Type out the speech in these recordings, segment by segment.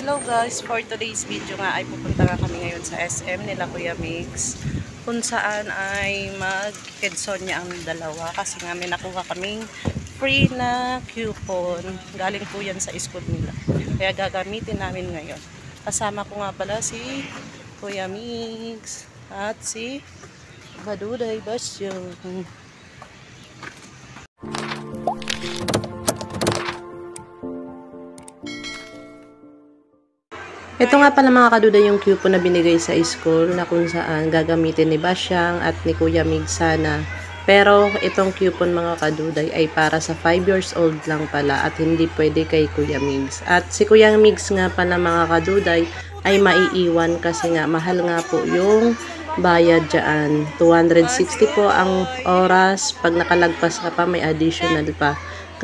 Hello guys, for today's video nga ay pupunta nga kami ngayon sa SM nila Kuya Mix, kung saan ay mag-Kedsonya ang dalawa kasi nga may nakuha kaming free na coupon. Galing po yan sa school nila, kaya gagamitin namin ngayon. Kasama ko nga pala si Kuya Mix at si Baduday Basyo. Ito nga pala mga kaduda yung coupon na binigay sa school na kung saan gagamitin ni Basyang at ni Kuya Mig sana. Pero itong coupon mga kaduday ay para sa 5 years old lang pala at hindi pwede kay Kuya Migs. At si Kuya Migs nga pala mga kaduday ay maiiwan kasi nga mahal nga po yung bayad dyan. 260 po ang oras, pag nakalagpas ka pa may additional pa.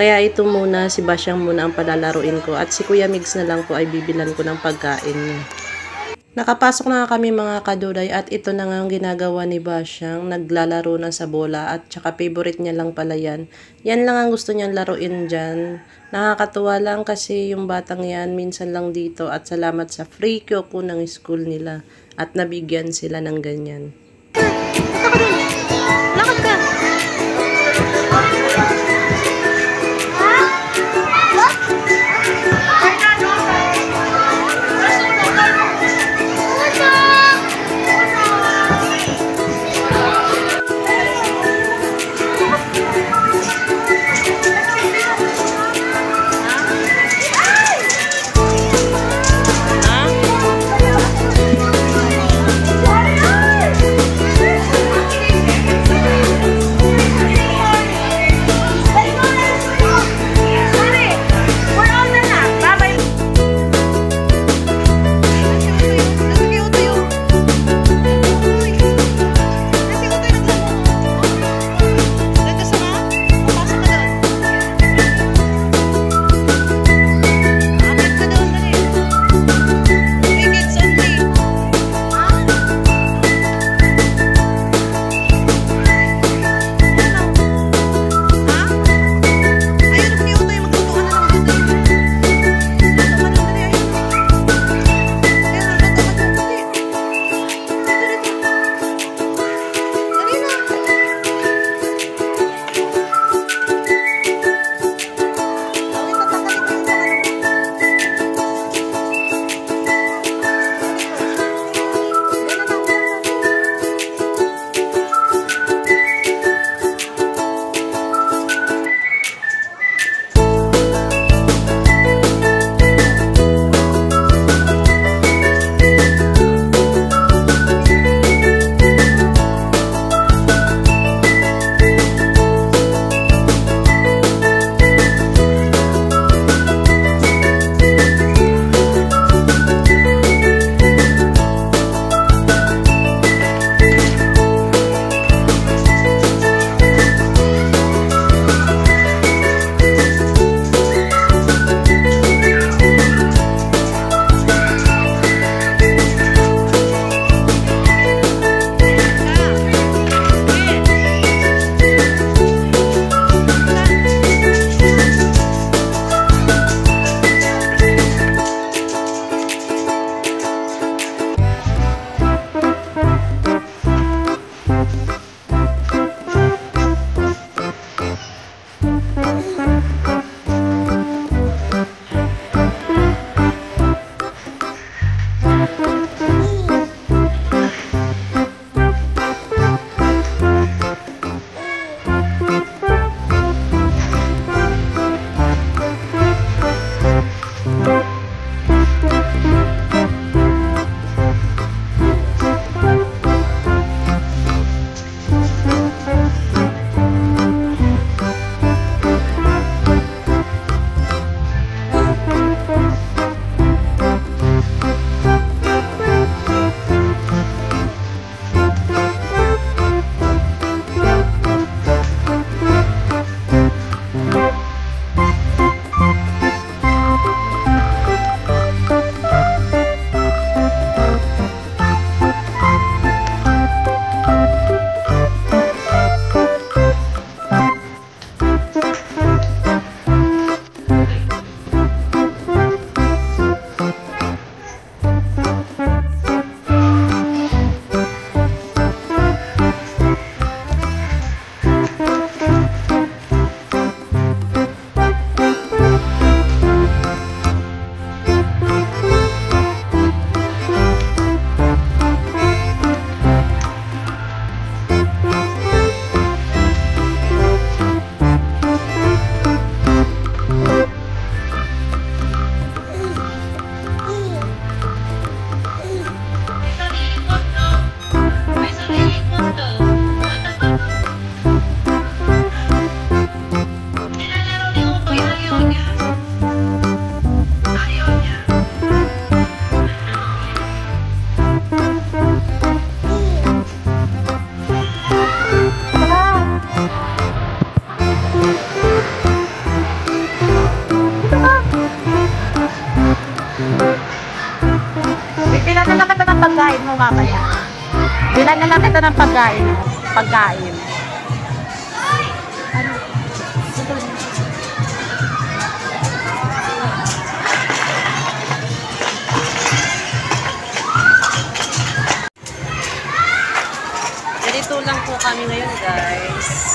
Kaya ito muna, si Basyang muna ang palalaruin ko at si Kuya Migs na lang po ay bibilan ko ng pagkain niya. Nakapasok na kami mga kaduday at ito na nga ang ginagawa ni Basyang, naglalaro na sa bola at saka favorite niya lang pala yan. Yan lang ang gusto niyang laruin dyan. Nakakatuwa lang kasi yung batang yan minsan lang dito at salamat sa free coupon ng school nila at nabigyan sila ng ganyan. Lakad ka! Bilan na lang kita ng pagkain mo mamaya. Bilan na lang kita ng pagkain mo. Pagkain. Ano? Ganito lang po kami ngayon, guys.